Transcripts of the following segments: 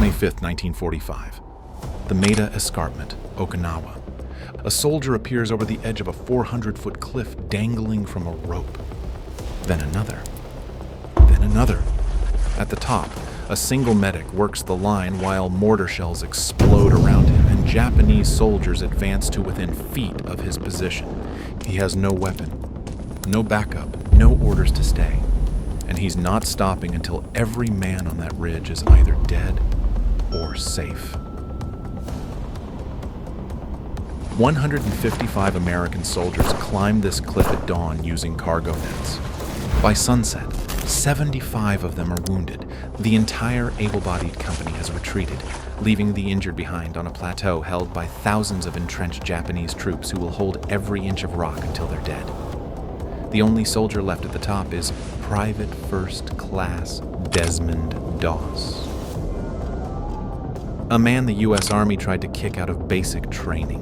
May 5, 1945. The Maida Escarpment, Okinawa. A soldier appears over the edge of a 400-foot cliff dangling from a rope. Then another. Then another. At the top, a single medic works the line while mortar shells explode around him and Japanese soldiers advance to within feet of his position. He has no weapon, no backup, no orders to stay. And he's not stopping until every man on that ridge is either dead or safe. 155 American soldiers climbed this cliff at dawn using cargo nets. By sunset, 75 of them are wounded. The entire able-bodied company has retreated, leaving the injured behind on a plateau held by thousands of entrenched Japanese troops who will hold every inch of rock until they're dead. The only soldier left at the top is Private First Class Desmond Doss. A man the U.S. Army tried to kick out of basic training.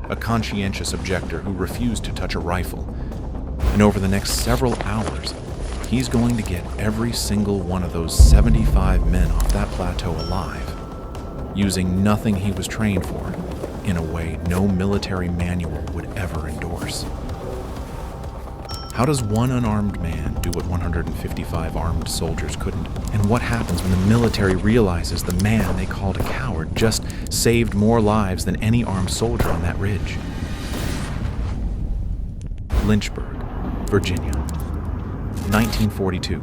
A conscientious objector who refused to touch a rifle. And over the next several hours, he's going to get every single one of those 75 men off that plateau alive, using nothing he was trained for in a way no military manual would ever endorse. How does one unarmed man do what 155 armed soldiers couldn't? And what happens when the military realizes the man they called a coward just saved more lives than any armed soldier on that ridge? Lynchburg, Virginia, 1942.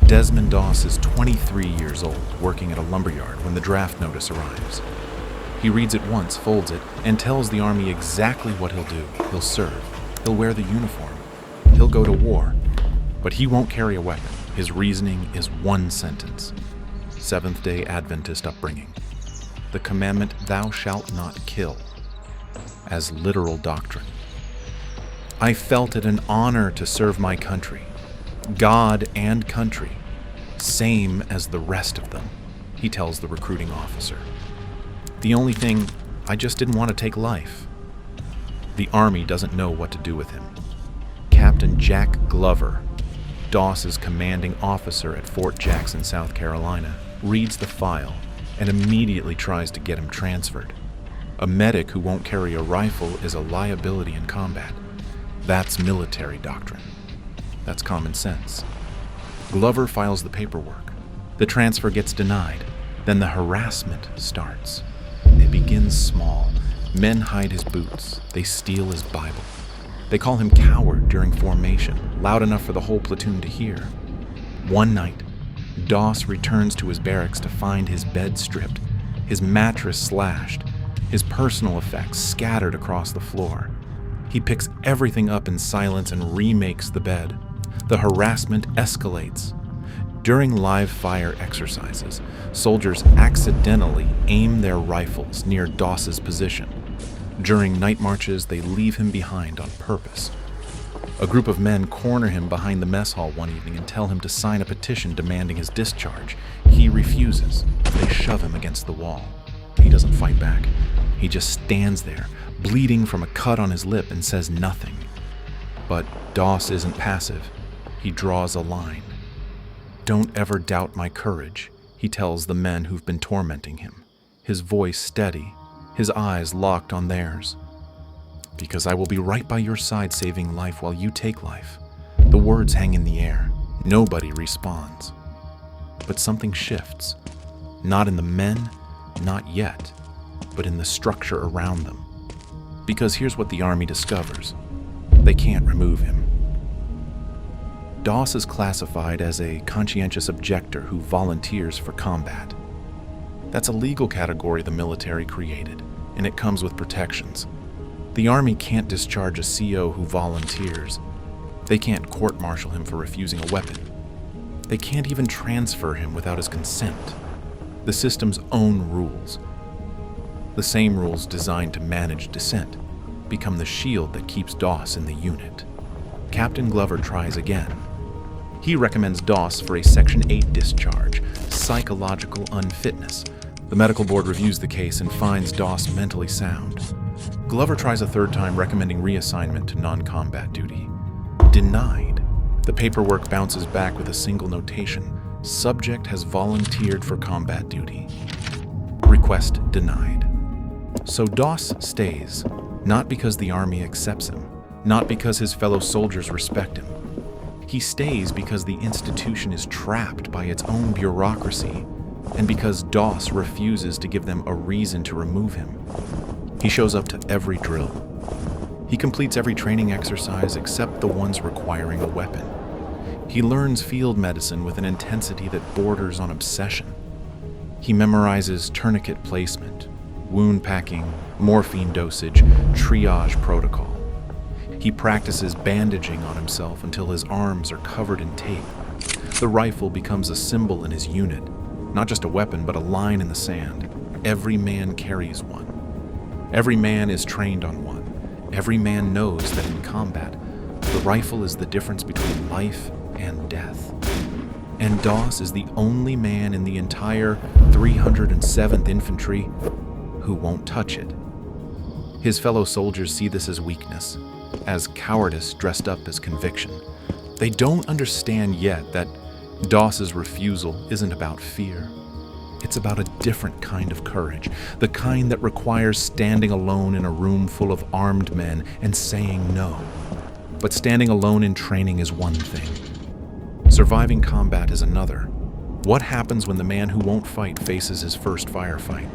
Desmond Doss is 23 years old, working at a lumberyard when the draft notice arrives. He reads it once, folds it, and tells the Army exactly what he'll do. He'll serve. He'll wear the uniform. He'll go to war. But he won't carry a weapon. His reasoning is one sentence. Seventh-day Adventist upbringing. The commandment, "Thou shalt not kill," as literal doctrine. I felt it an honor to serve my country. God and country, same as the rest of them, he tells the recruiting officer. The only thing, I just didn't want to take life. The Army doesn't know what to do with him. Captain Jack Glover, Doss's commanding officer at Fort Jackson, South Carolina, reads the file and immediately tries to get him transferred. A medic who won't carry a rifle is a liability in combat. That's military doctrine. That's common sense. Glover files the paperwork. The transfer gets denied. Then the harassment starts. It begins small. Men hide his boots. They steal his Bible. They call him coward during formation, loud enough for the whole platoon to hear. One night, Doss returns to his barracks to find his bed stripped, his mattress slashed, his personal effects scattered across the floor. He picks everything up in silence and remakes the bed. The harassment escalates. During live fire exercises, soldiers accidentally aim their rifles near Doss's position. During night marches, they leave him behind on purpose. A group of men corner him behind the mess hall one evening and tell him to sign a petition demanding his discharge. He refuses. They shove him against the wall. He doesn't fight back. He just stands there, bleeding from a cut on his lip, and says nothing. But Doss isn't passive. He draws a line. "Don't ever doubt my courage," he tells the men who've been tormenting him, his voice steady, his eyes locked on theirs. "Because I will be right by your side saving life while you take life." The words hang in the air. Nobody responds. But something shifts. Not in the men, not yet, but in the structure around them. Because here's what the Army discovers. They can't remove him. Doss is classified as a conscientious objector who volunteers for combat. That's a legal category the military created, and it comes with protections. The Army can't discharge a CO who volunteers. They can't court-martial him for refusing a weapon. They can't even transfer him without his consent. The system's own rules, the same rules designed to manage dissent, become the shield that keeps Doss in the unit. Captain Glover tries again. He recommends Doss for a Section 8 discharge, psychological unfitness. The medical board reviews the case and finds Doss mentally sound. Glover tries a third time, recommending reassignment to non-combat duty. Denied. The paperwork bounces back with a single notation. Subject has volunteered for combat duty. Request denied. So Doss stays, not because the Army accepts him, not because his fellow soldiers respect him. He stays because the institution is trapped by its own bureaucracy, and because Doss refuses to give them a reason to remove him. He shows up to every drill. He completes every training exercise except the ones requiring a weapon. He learns field medicine with an intensity that borders on obsession. He memorizes tourniquet placement, wound packing, morphine dosage, triage protocol. He practices bandaging on himself until his arms are covered in tape. The rifle becomes a symbol in his unit, not just a weapon, but a line in the sand. Every man carries one. Every man is trained on one. Every man knows that in combat, the rifle is the difference between life and death. And Doss is the only man in the entire 307th Infantry who won't touch it. His fellow soldiers see this as weakness, as cowardice dressed up as conviction. They don't understand yet that Doss's refusal isn't about fear. It's about a different kind of courage, the kind that requires standing alone in a room full of armed men and saying no. But standing alone in training is one thing. Surviving combat is another. What happens when the man who won't fight faces his first firefight?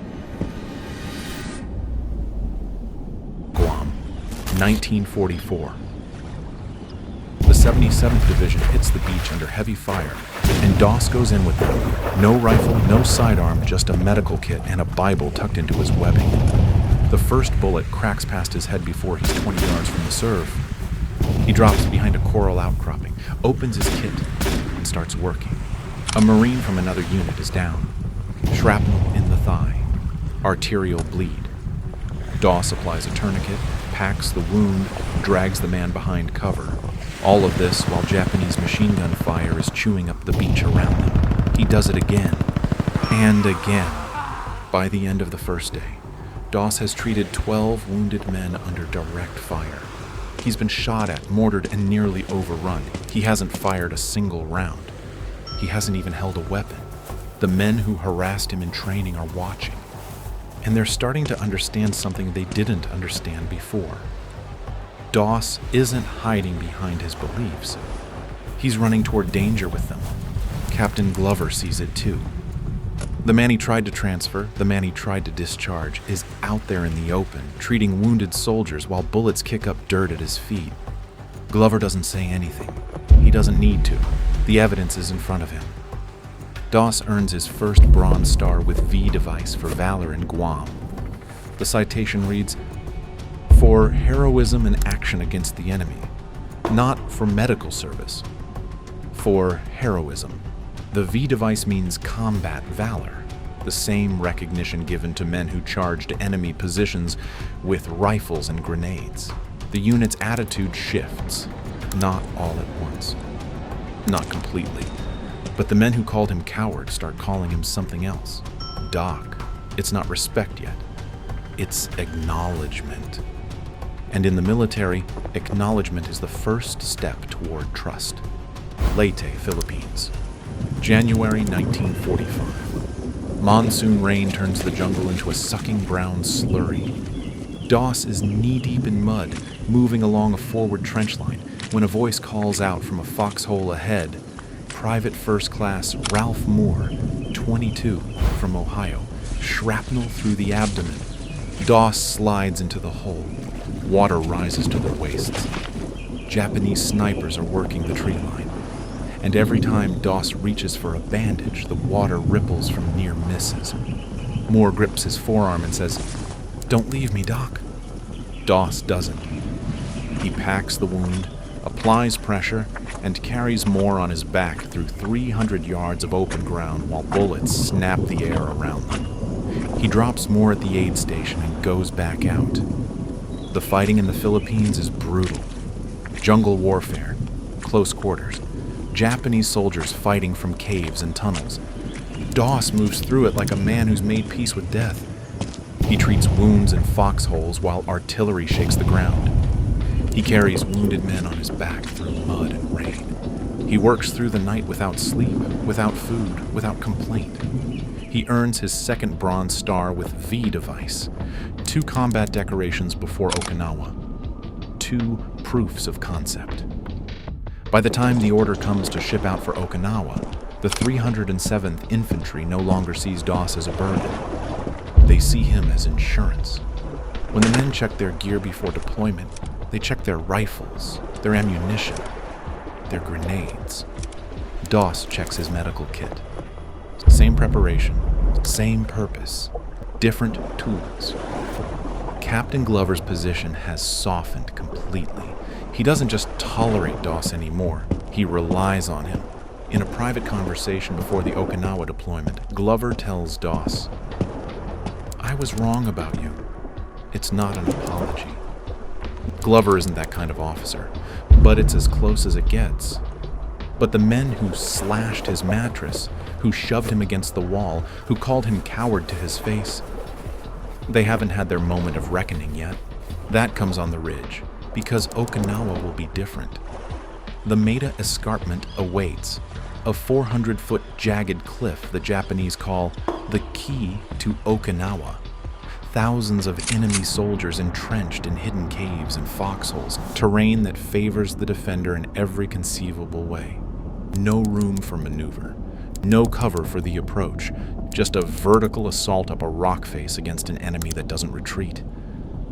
Guam, 1944. The 77th Division hits the beach under heavy fire, and Doss goes in with them. No rifle, no sidearm, just a medical kit and a Bible tucked into his webbing. The first bullet cracks past his head before he's 20 yards from the surf. He drops behind a coral outcropping, opens his kit, and starts working. A Marine from another unit is down. Shrapnel in the thigh. Arterial bleed. Doss applies a tourniquet, packs the wound, drags the man behind cover. All of this while Japanese machine gun fire is chewing up the beach around them. He does it again, and again. By the end of the first day, Doss has treated 12 wounded men under direct fire. He's been shot at, mortared, and nearly overrun. He hasn't fired a single round. He hasn't even held a weapon. The men who harassed him in training are watching, and they're starting to understand something they didn't understand before. Doss isn't hiding behind his beliefs. He's running toward danger with them. Captain Glover sees it too. The man he tried to transfer, the man he tried to discharge, is out there in the open, treating wounded soldiers while bullets kick up dirt at his feet. Glover doesn't say anything. He doesn't need to. The evidence is in front of him. Doss earns his first Bronze Star with V device for valor in Guam. The citation reads, "For heroism and action against the enemy, not for medical service. For heroism." The V device means combat valor, the same recognition given to men who charged enemy positions with rifles and grenades. The unit's attitude shifts, not all at once. Not completely. But the men who called him coward start calling him something else. Doc. It's not respect yet. It's acknowledgement. And in the military, acknowledgement is the first step toward trust. Leyte, Philippines. January 1945. Monsoon rain turns the jungle into a sucking brown slurry. Doss is knee-deep in mud, moving along a forward trench line, when a voice calls out from a foxhole ahead, Private First Class Ralph Moore, 22, from Ohio, shrapnel through the abdomen. Doss slides into the hole. Water rises to their waists. Japanese snipers are working the tree line. And every time Doss reaches for a bandage, the water ripples from near misses. Moore grips his forearm and says, "Don't leave me, Doc." Doss doesn't. He packs the wound, applies pressure, and carries Moore on his back through 300 yards of open ground while bullets snap the air around them. He drops Moore at the aid station and goes back out. The fighting in the Philippines is brutal. Jungle warfare, close quarters, Japanese soldiers fighting from caves and tunnels. Doss moves through it like a man who's made peace with death. He treats wounds in foxholes while artillery shakes the ground. He carries wounded men on his back through mud and rain. He works through the night without sleep, without food, without complaint. He earns his second Bronze Star with V device, 2 combat decorations before Okinawa, 2 proofs of concept. By the time the order comes to ship out for Okinawa, the 307th Infantry no longer sees Doss as a burden. They see him as insurance. When the men check their gear before deployment, they check their rifles, their ammunition, their grenades. Doss checks his medical kit. Same preparation, same purpose, different tools. Captain Glover's position has softened completely. He doesn't just tolerate Doss anymore, he relies on him. In a private conversation before the Okinawa deployment, Glover tells Doss, "I was wrong about you. It's not an apology." Glover isn't that kind of officer, but it's as close as it gets. But the men who slashed his mattress, who shoved him against the wall, who called him coward to his face, they haven't had their moment of reckoning yet. That comes on the ridge, because Okinawa will be different. The Maida Escarpment awaits, a 400-foot jagged cliff the Japanese call the key to Okinawa. Thousands of enemy soldiers entrenched in hidden caves and foxholes, terrain that favors the defender in every conceivable way. No room for maneuver, no cover for the approach, just a vertical assault up a rock face against an enemy that doesn't retreat.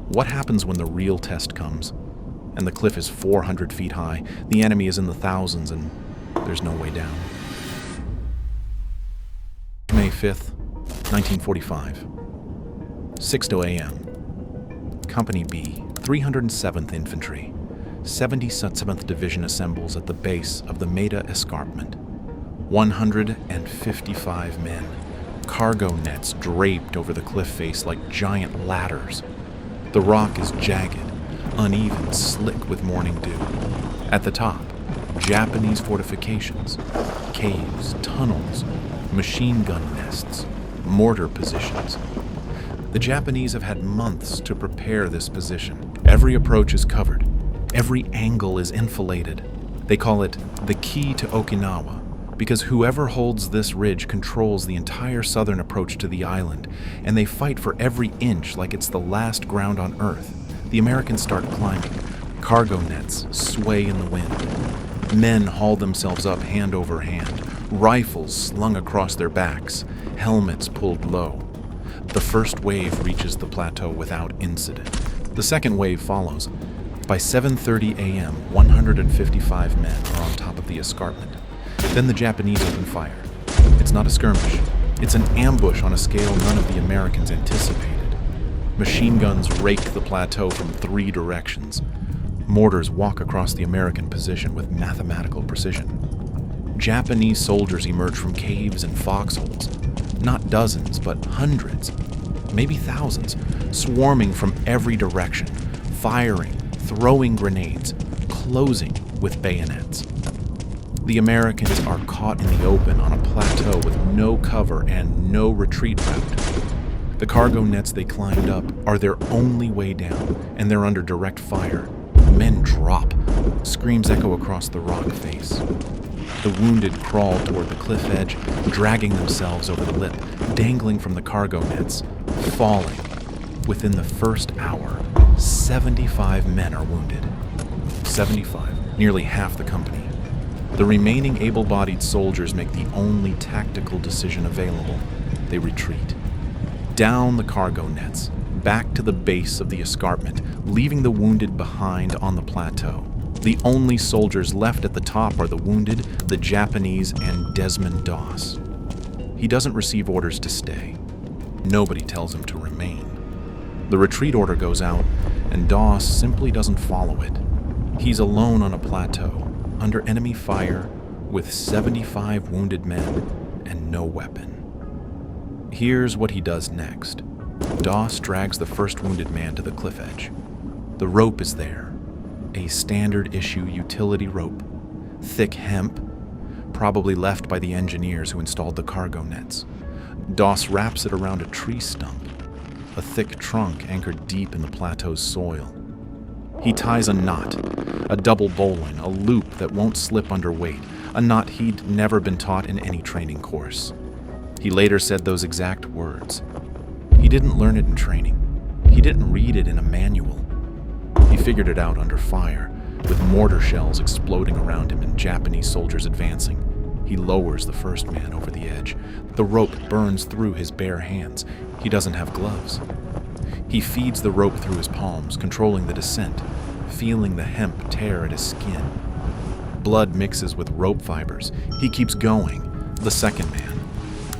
What happens when the real test comes? And the cliff is 400 feet high, the enemy is in the thousands, and there's no way down. May 5th, 1945. 6:00 a.m. Company B, 307th Infantry, 77th Division assembles at the base of the Maida Escarpment. 155 men, cargo nets draped over the cliff face like giant ladders. The rock is jagged, uneven, slick with morning dew. At the top, Japanese fortifications, caves, tunnels, machine gun nests, mortar positions. The Japanese have had months to prepare this position. Every approach is covered. Every angle is enfiladed. They call it the key to Okinawa because whoever holds this ridge controls the entire southern approach to the island, and they fight for every inch like it's the last ground on Earth. The Americans start climbing. Cargo nets sway in the wind. Men haul themselves up hand over hand, rifles slung across their backs, helmets pulled low. The first wave reaches the plateau without incident. The second wave follows. By 7:30 a.m., 155 men are on top of the escarpment. Then the Japanese open fire. It's not a skirmish. It's an ambush on a scale none of the Americans anticipated. Machine guns rake the plateau from 3 directions. Mortars walk across the American position with mathematical precision. Japanese soldiers emerge from caves and foxholes. Not dozens, but hundreds, maybe thousands, swarming from every direction, firing, throwing grenades, closing with bayonets. The Americans are caught in the open on a plateau with no cover and no retreat route. The cargo nets they climbed up are their only way down, and they're under direct fire. Men drop. Screams echo across the rock face. The wounded crawl toward the cliff edge, dragging themselves over the lip, dangling from the cargo nets, falling. Within the first hour, 75 men are wounded. 75, nearly half the company. The remaining able-bodied soldiers make the only tactical decision available. They retreat. Down the cargo nets, back to the base of the escarpment, leaving the wounded behind on the plateau. The only soldiers left at the top are the wounded, the Japanese, and Desmond Doss. He doesn't receive orders to stay. Nobody tells him to remain. The retreat order goes out, and Doss simply doesn't follow it. He's alone on a plateau, under enemy fire, with 75 wounded men and no weapon. Here's what he does next. Doss drags the first wounded man to the cliff edge. The rope is there. A standard-issue utility rope, thick hemp, probably left by the engineers who installed the cargo nets. Doss wraps it around a tree stump, a thick trunk anchored deep in the plateau's soil. He ties a knot, a double bowline, a loop that won't slip under weight, a knot he'd never been taught in any training course. He later said those exact words. He didn't learn it in training. He didn't read it in a manual. He figured it out under fire, with mortar shells exploding around him and Japanese soldiers advancing. He lowers the first man over the edge. The rope burns through his bare hands. He doesn't have gloves. He feeds the rope through his palms, controlling the descent, feeling the hemp tear at his skin. Blood mixes with rope fibers. He keeps going. The second man,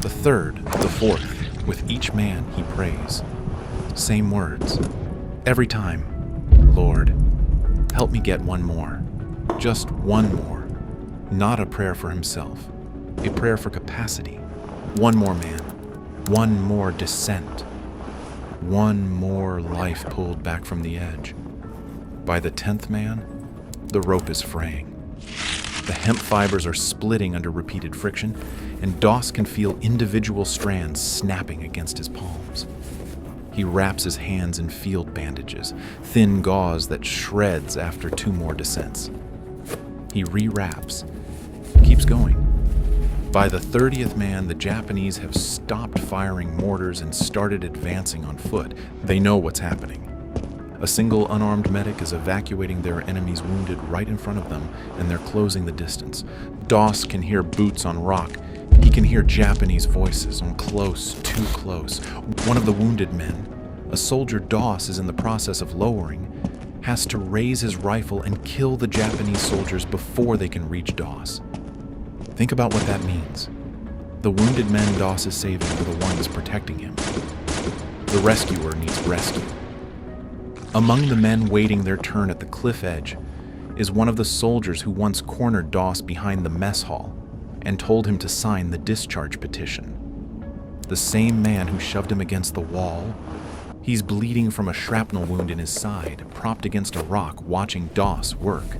the third, the fourth. With each man, he prays. Same words. Every time, Lord, help me get one more. Just one more. Not a prayer for himself. A prayer for capacity. One more man. One more descent. One more life pulled back from the edge. By the 10th man, the rope is fraying. The hemp fibers are splitting under repeated friction, and Doss can feel individual strands snapping against his palms. He wraps his hands in field bandages, thin gauze that shreds after 2 more descents. He rewraps, keeps going. By the 30th man, the Japanese have stopped firing mortars and started advancing on foot. They know what's happening. A single unarmed medic is evacuating their enemies wounded right in front of them, and they're closing the distance. Doss can hear boots on rock. He can hear Japanese voices on close, too close. One of the wounded men, a soldier Doss is in the process of lowering, has to raise his rifle and kill the Japanese soldiers before they can reach Doss. Think about what that means. The wounded men Doss is saving are the ones protecting him. The rescuer needs rescue. Among the men waiting their turn at the cliff edge is one of the soldiers who once cornered Doss behind the mess hall and told him to sign the discharge petition. The same man who shoved him against the wall. He's bleeding from a shrapnel wound in his side, propped against a rock, watching Doss work.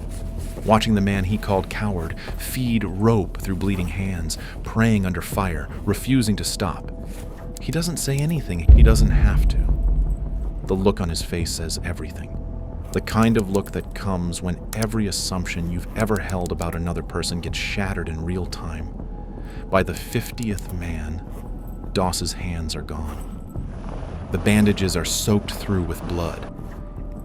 Watching the man he called coward feed rope through bleeding hands, praying under fire, refusing to stop. He doesn't say anything. He doesn't have to. The look on his face says everything. The kind of look that comes when every assumption you've ever held about another person gets shattered in real time. By the 50th man, Doss's hands are gone. The bandages are soaked through with blood.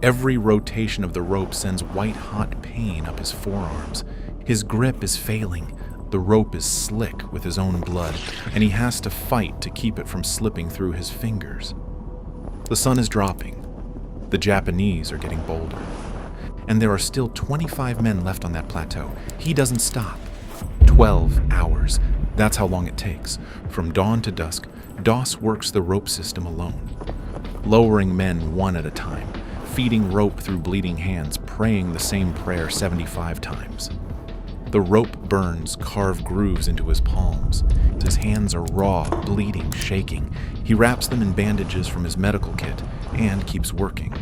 Every rotation of the rope sends white-hot pain up his forearms. His grip is failing. The rope is slick with his own blood, and he has to fight to keep it from slipping through his fingers. The sun is dropping. The Japanese are getting bolder. And there are still 25 men left on that plateau. He doesn't stop. 12 hours. That's how long it takes. From dawn to dusk, Doss works the rope system alone, lowering men one at a time, feeding rope through bleeding hands, praying the same prayer 75 times. The rope burns carve grooves into his palms. His hands are raw, bleeding, shaking. He wraps them in bandages from his medical kit and keeps working.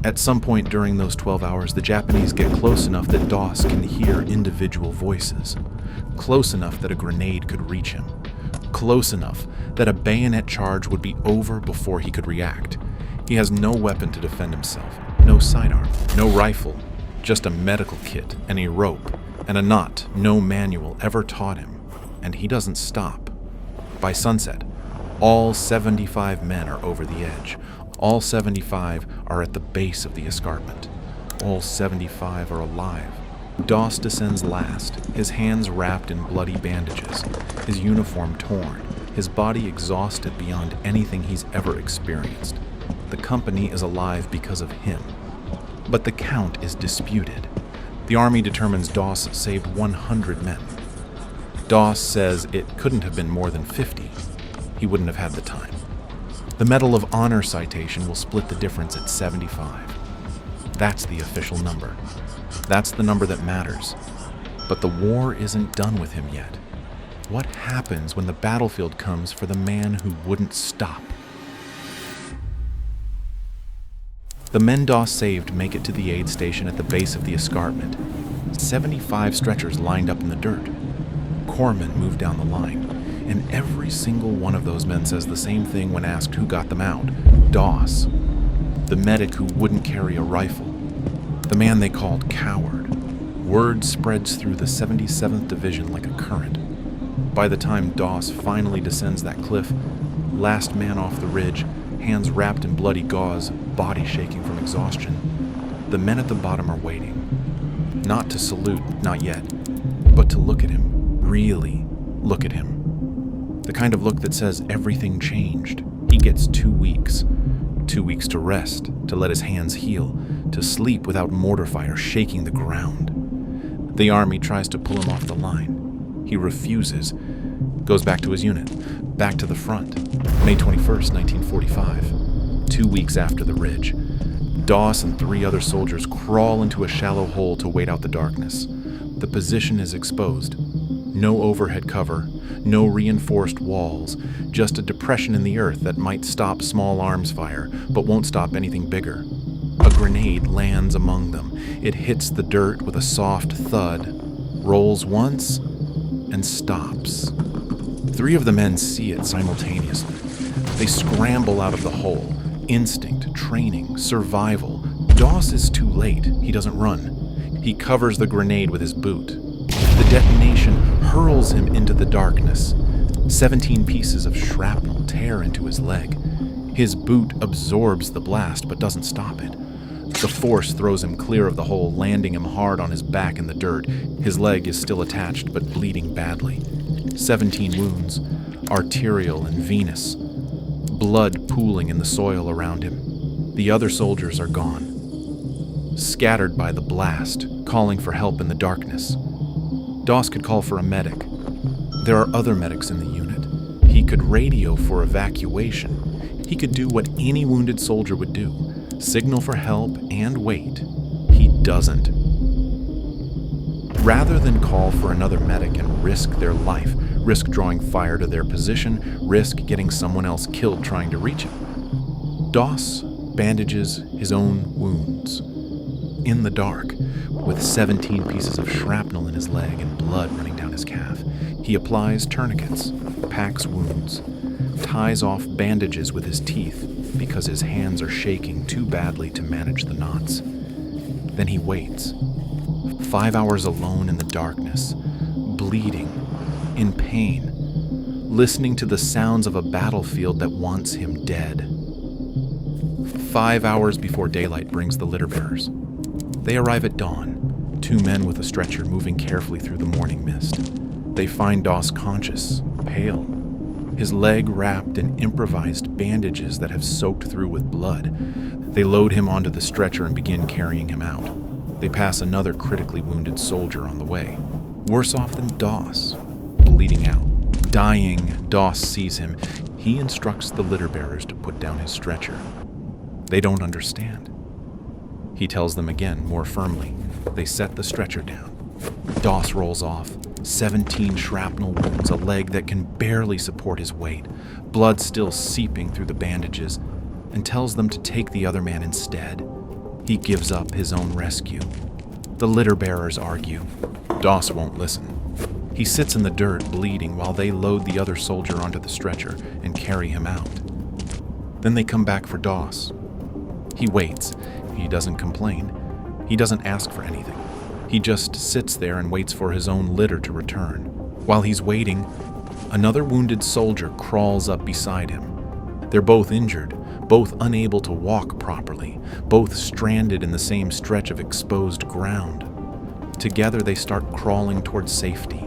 At some point during those 12 hours, the Japanese get close enough that Doss can hear individual voices. Close enough that a grenade could reach him. Close enough that a bayonet charge would be over before he could react. He has no weapon to defend himself, no sidearm, no rifle, just a medical kit and a rope and a knot no manual ever taught him, and he doesn't stop. By sunset, all 75 men are over the edge. All 75 are at the base of the escarpment. All 75 are alive. Doss descends last, his hands wrapped in bloody bandages, his uniform torn, his body exhausted beyond anything he's ever experienced. The company is alive because of him. But the count is disputed. The army determines Doss saved 100 men. Doss says it couldn't have been more than 50. He wouldn't have had the time. The Medal of Honor citation will split the difference at 75. That's the official number. That's the number that matters. But the war isn't done with him yet. What happens when the battlefield comes for the man who wouldn't stop? The men Doss saved make it to the aid station at the base of the escarpment. 75 stretchers lined up in the dirt. Corpsmen move down the line, and every single one of those men says the same thing when asked who got them out. Doss. The medic who wouldn't carry a rifle. the man they called Coward. Word spreads through the 77th Division like a current. By the time Doss finally descends that cliff, last man off the ridge, hands wrapped in bloody gauze, body shaking from exhaustion, the men at the bottom are waiting. Not to salute, not yet, but to look at him, really look at him. The kind of look that says everything changed. He gets 2 weeks. 2 weeks to rest, to let his hands heal, to sleep without mortar fire shaking the ground. The army tries to pull him off the line. He refuses, goes back to his unit, back to the front. May 21st, 1945, 2 weeks after the ridge. Doss and 3 other soldiers crawl into a shallow hole to wait out the darkness. The position is exposed. No overhead cover, no reinforced walls, just a depression in the earth that might stop small arms fire, but won't stop anything bigger. A grenade lands among them. It hits the dirt with a soft thud, rolls once, and stops. 3 of the men see it simultaneously. They scramble out of the hole. Instinct, training, survival. Doss is too late. He doesn't run. He covers the grenade with his boot. The detonation hurls him into the darkness. 17 pieces of shrapnel tear into his leg. His boot absorbs the blast but doesn't stop it. The force throws him clear of the hole, landing him hard on his back in the dirt. His leg is still attached but bleeding badly. 17 wounds, arterial and venous. Blood pooling in the soil around him. The other soldiers are gone. Scattered by the blast, calling for help in the darkness. Doss could call for a medic. There are other medics in the unit. He could radio for evacuation. He could do what any wounded soldier would do. Signal for help and wait. He doesn't. Rather than call for another medic and risk their life, risk drawing fire to their position, risk getting someone else killed trying to reach him, Doss bandages his own wounds. In the dark, with 17 pieces of shrapnel in his leg and blood running down his calf, he applies tourniquets, packs wounds, ties off bandages with his teeth because his hands are shaking too badly to manage the knots. Then he waits. 5 hours alone in the darkness, bleeding, in pain, listening to the sounds of a battlefield that wants him dead. 5 hours before daylight brings the litter bearers. They arrive at dawn, 2 men with a stretcher moving carefully through the morning mist. They find Doss conscious, pale, his leg wrapped in improvised bandages that have soaked through with blood. They load him onto the stretcher and begin carrying him out. They pass another critically wounded soldier on the way, worse off than Doss, bleeding out. Dying, Doss sees him. He instructs the litter bearers to put down his stretcher. They don't understand. He tells them again, more firmly. They set the stretcher down. Doss rolls off. 17 shrapnel wounds, a leg that can barely support his weight, blood still seeping through the bandages, and tells them to take the other man instead. He gives up his own rescue. The litter bearers argue. Doss won't listen. He sits in the dirt, bleeding, while they load the other soldier onto the stretcher and carry him out. Then they come back for Doss. He waits. He doesn't complain. He doesn't ask for anything. He just sits there and waits for his own litter to return. While he's waiting, another wounded soldier crawls up beside him. They're both injured, both unable to walk properly, both stranded in the same stretch of exposed ground. Together they start crawling towards safety,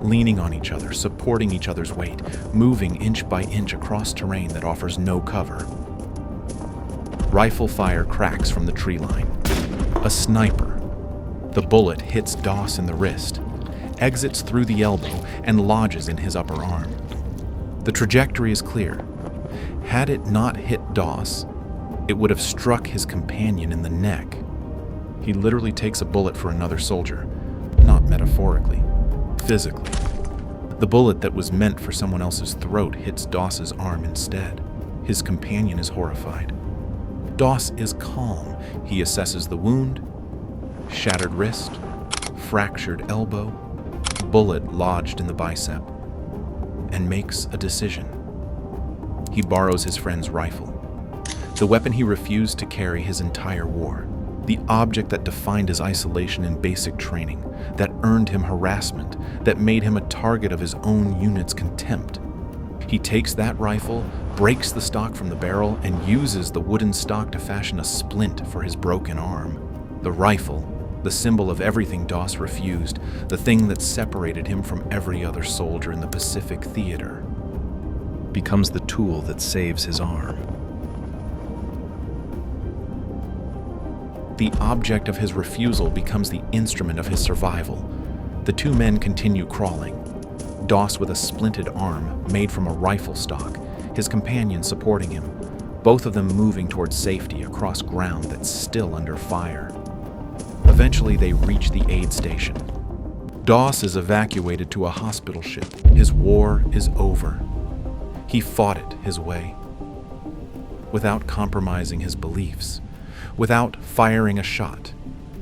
leaning on each other, supporting each other's weight, moving inch by inch across terrain that offers no cover. Rifle fire cracks from the tree line. A sniper. The bullet hits Doss in the wrist, exits through the elbow, and lodges in his upper arm. The trajectory is clear. Had it not hit Doss, it would have struck his companion in the neck. He literally takes a bullet for another soldier, not metaphorically, physically. The bullet that was meant for someone else's throat hits Doss's arm instead. His companion is horrified. Doss is calm. He assesses the wound. Shattered wrist, fractured elbow, bullet lodged in the bicep, and makes a decision. He borrows his friend's rifle, the weapon he refused to carry his entire war. The object that defined his isolation in basic training, that earned him harassment, that made him a target of his own unit's contempt. He takes that rifle, breaks the stock from the barrel, and uses the wooden stock to fashion a splint for his broken arm. The rifle, the symbol of everything Doss refused, the thing that separated him from every other soldier in the Pacific theater, becomes the tool that saves his arm. The object of his refusal becomes the instrument of his survival. The two men continue crawling. Doss with a splinted arm made from a rifle stock, his companion supporting him, both of them moving towards safety across ground that's still under fire. Eventually, they reach the aid station. Doss is evacuated to a hospital ship. His war is over. He fought it his way, without compromising his beliefs, without firing a shot,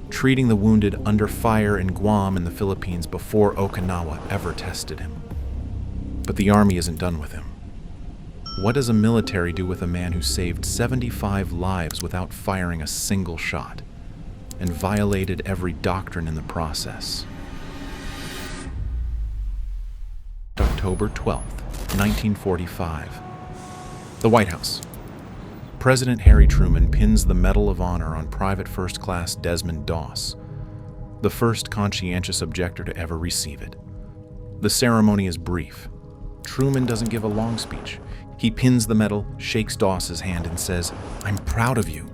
treating the wounded under fire in Guam and the Philippines before Okinawa ever tested him. But the Army isn't done with him. What does a military do with a man who saved 75 lives without firing a single shot and violated every doctrine in the process? October 12th, 1945. The White House. President Harry Truman pins the Medal of Honor on Private First Class Desmond Doss, the first conscientious objector to ever receive it. The ceremony is brief. Truman doesn't give a long speech. He pins the medal, shakes Doss's hand, and says, "I'm proud of you.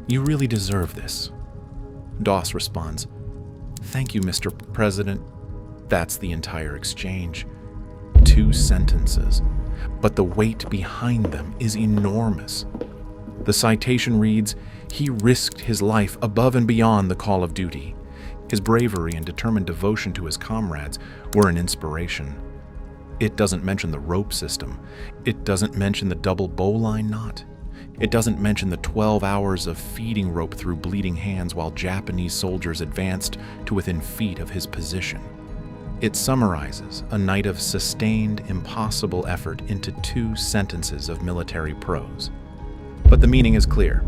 You really deserve this." Doss responds, "Thank you, Mr. President." That's the entire exchange. 2 sentences, but the weight behind them is enormous. The citation reads, "He risked his life above and beyond the call of duty. His bravery and determined devotion to his comrades were an inspiration." It doesn't mention the rope system. It doesn't mention the double bowline knot. It doesn't mention the 12 hours of feeding rope through bleeding hands while Japanese soldiers advanced to within feet of his position. It summarizes a night of sustained, impossible effort into 2 sentences of military prose. But the meaning is clear.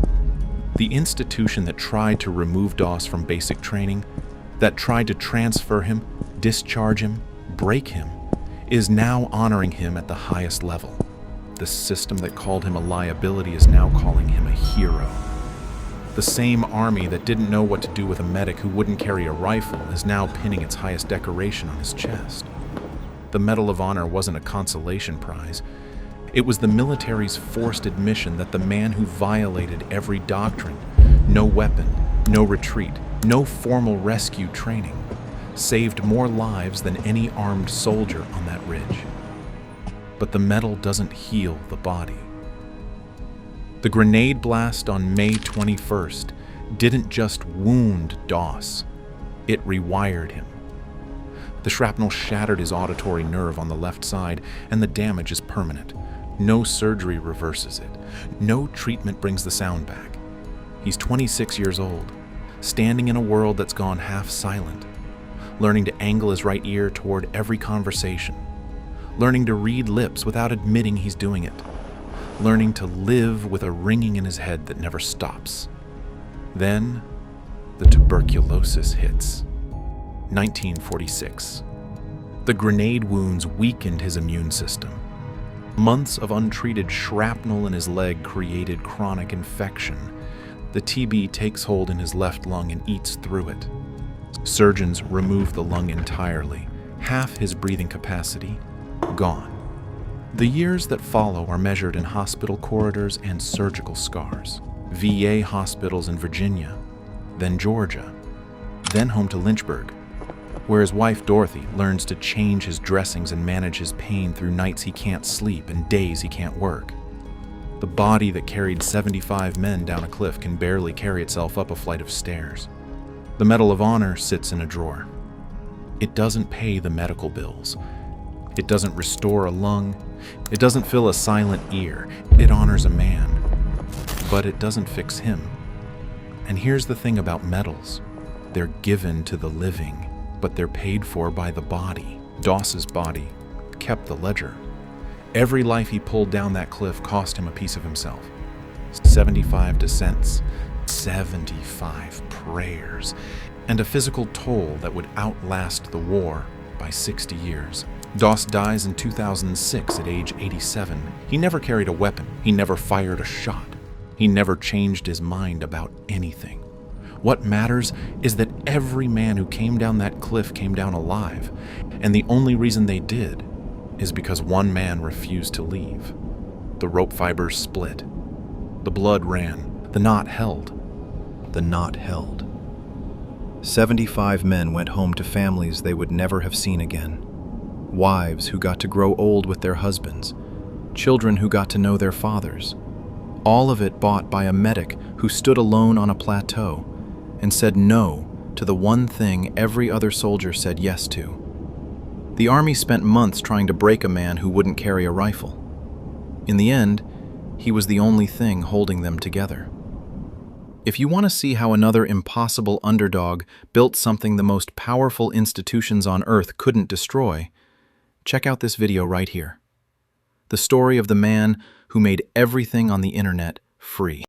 The institution that tried to remove Doss from basic training, that tried to transfer him, discharge him, break him, is now honoring him at the highest level. The system that called him a liability is now calling him a hero. The same army that didn't know what to do with a medic who wouldn't carry a rifle is now pinning its highest decoration on his chest. The Medal of Honor wasn't a consolation prize. It was the military's forced admission that the man who violated every doctrine, no weapon, no retreat, no formal rescue training, saved more lives than any armed soldier on that ridge. But the medal doesn't heal the body. The grenade blast on May 21st didn't just wound Doss, it rewired him. The shrapnel shattered his auditory nerve on the left side, and the damage is permanent. No surgery reverses it. No treatment brings the sound back. He's 26 years old, standing in a world that's gone half silent, learning to angle his right ear toward every conversation, learning to read lips without admitting he's doing it, learning to live with a ringing in his head that never stops. Then, the tuberculosis hits. 1946. The grenade wounds weakened his immune system. Months of untreated shrapnel in his leg created chronic infection. The TB takes hold in his left lung and eats through it. Surgeons remove the lung entirely. Half his breathing capacity gone. The years that follow are measured in hospital corridors and surgical scars. VA hospitals in Virginia, then Georgia, then home to Lynchburg, where his wife Dorothy learns to change his dressings and manage his pain through nights he can't sleep and days he can't work. The body that carried 75 men down a cliff can barely carry itself up a flight of stairs. The Medal of Honor sits in a drawer. It doesn't pay the medical bills. It doesn't restore a lung. It doesn't fill a silent ear. It honors a man. But it doesn't fix him. And here's the thing about medals. They're given to the living, but they're paid for by the body. Doss's body kept the ledger. Every life he pulled down that cliff cost him a piece of himself. 75 descents, 75 prayers, and a physical toll that would outlast the war by 60 years. Doss dies in 2006 at age 87. He never carried a weapon. He never fired a shot. He never changed his mind about anything. What matters is that every man who came down that cliff came down alive, and the only reason they did is because one man refused to leave. The rope fibers split. The blood ran. The knot held. The knot held. 75 men went home to families they would never have seen again. Wives who got to grow old with their husbands. Children who got to know their fathers. All of it bought by a medic who stood alone on a plateau and said no to the one thing every other soldier said yes to. The army spent months trying to break a man who wouldn't carry a rifle. In the end, he was the only thing holding them together. If you want to see how another impossible underdog built something the most powerful institutions on Earth couldn't destroy, check out this video right here. The story of the man who made everything on the internet free.